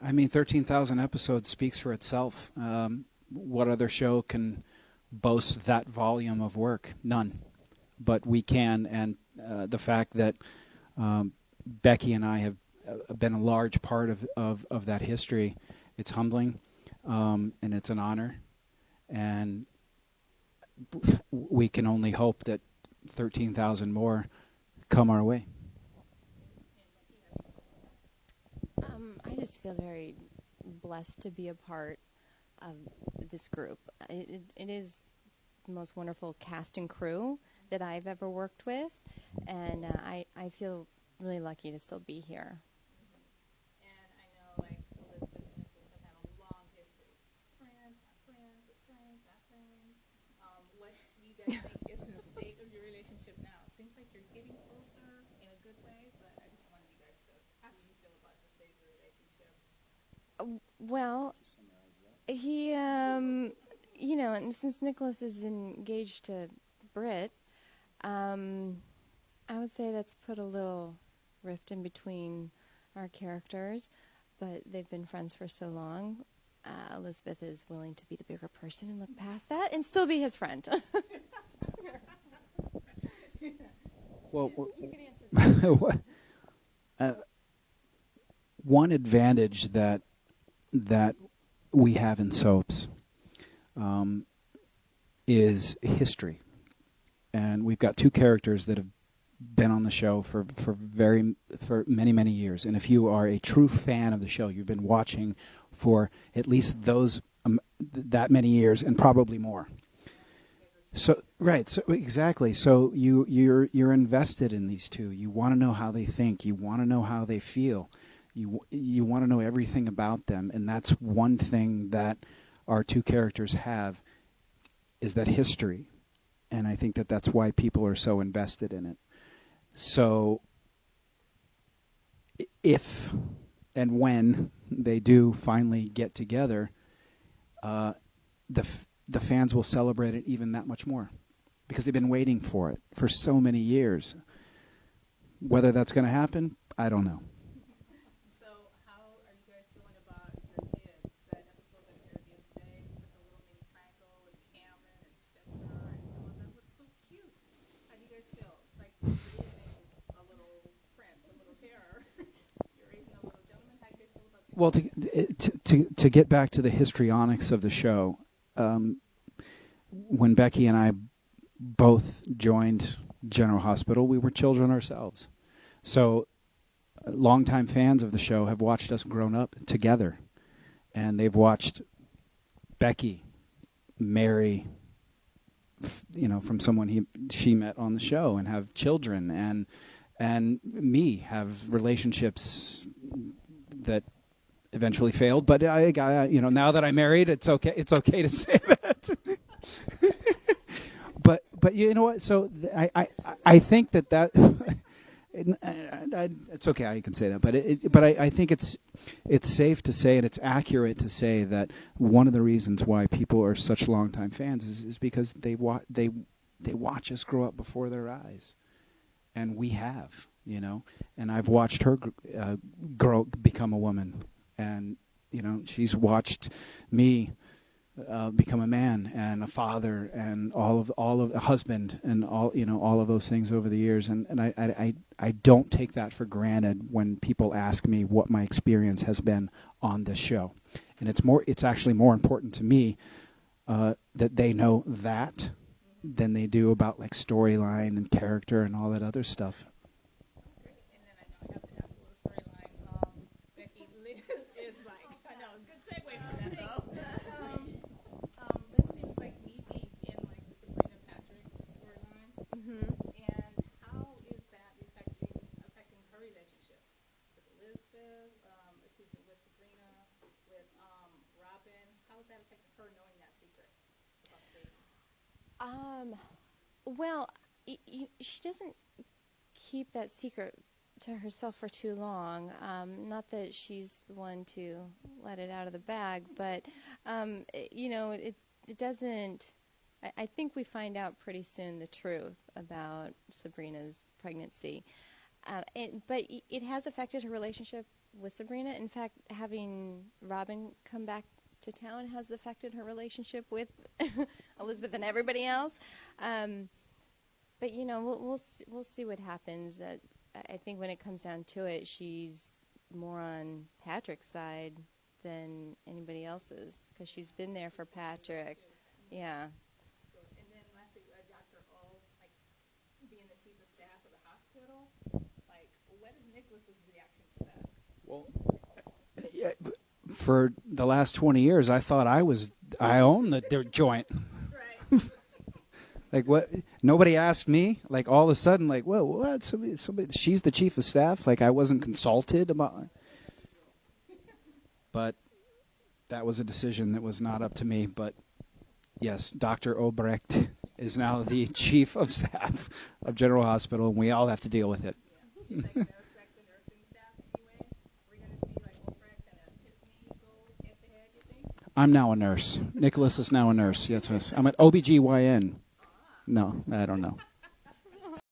I mean, 13,000 episodes speaks for itself. What other show can boast that volume of work? None. But we can, and the fact that Becky and I have been a large part of that history, it's humbling, and it's an honor. And we can only hope that 13,000 more come our way. I just feel very blessed to be a part of this group. It is the most wonderful cast and crew that I've ever worked with, and I feel really lucky to still be here. And I know, like, Elizabeth and Nicholas have had a long history. Friends, not friends, estranged, not friends. What do you guys think is the state of your relationship now? It seems like you're getting closer in a good way, but I just wanted you guys to, how do you feel about the state of your relationship? Well, he, and since Nicholas is engaged to Britt, I would say that's put a little rift in between our characters, but they've been friends for so long. Elizabeth is willing to be the bigger person and look past that and still be his friend. Well, You can answer one advantage that we have in soaps is history, and we've got two characters that have been on the show for many years. And if you are a true fan of the show, you've been watching for at least those that many years, and probably more. So right, so exactly. So you're invested in these two. You want to know how they think. You want to know how they feel. You want to know everything about them, and that's one thing that our two characters have, is that history, and I think that that's why people are so invested in it. So if and when they do finally get together, the fans will celebrate it even that much more, because they've been waiting for it for so many years. Whether that's going to happen, I don't know. So, how are you guys feeling about your kids? That episode that aired the other day with the little mini triangle with Cameron and Spencer, and that was so cute. How do you guys feel? It's like raising a little prince, a little terror. You're raising a little gentleman. How do you guys feel about that? Well, to get back to the histrionics of the show, when Becky and I both joined General Hospital, we were children ourselves. So longtime fans of the show have watched us grown up together, and they've watched Becky marry, from someone she met on the show, and have children, and me have relationships that eventually failed. But I now that I'm married, it's okay. It's okay to say that. But you know what? So I think that it's okay. I can say that, but I think it's safe to say, and it's accurate to say, that one of the reasons why people are such longtime fans is because they watch us grow up before their eyes, and we have, and I've watched her become a woman, and she's watched me become a man and a father and all of a husband, and all of those things over the years, and I don't take that for granted when people ask me what my experience has been on this show. And it's actually more important to me that they know that than they do about like storyline and character and all that other stuff. Great. And then I know I have to ask a little storyline. Becky, Liz is like, I know, good segue from that though. Liz seems like knee deep in like the Sabrina Patrick storyline. Mm-hmm. And how is that affecting her relationships with Elizabeth? With Sabrina, with Robin? How is that affecting her knowing that secret about the baby? Well, she doesn't keep that secret to herself for too long. Not that she's the one to let it out of the bag, but it doesn't. I think we find out pretty soon the truth about Sabrina's pregnancy, but it has affected her relationship with Sabrina. In fact, having Robin come back to town has affected her relationship with Elizabeth and everybody else. But you know, we'll see what happens. I think when it comes down to it, she's more on Patrick's side than anybody else's because she's been there for Patrick. Yeah. And then lastly, Dr. O, like being the chief of staff of the hospital, like what is Nicholas's reaction to that? Well, for the last 20 years, I thought I owned the joint. Right. Like what? Nobody asked me. Like all of a sudden, like, whoa, what? Somebody. She's the chief of staff. Like I wasn't consulted about. But that was a decision that was not up to me. But yes, Dr. Obrecht is now the chief of staff of General Hospital, and we all have to deal with it. He's like going to affect the nursing staff anyway. We're going to see like Obrecht and Epiphany go head to head, you think? I'm now a nurse. Nicholas is now a nurse. Yes, I'm an OBGYN. No, I don't know.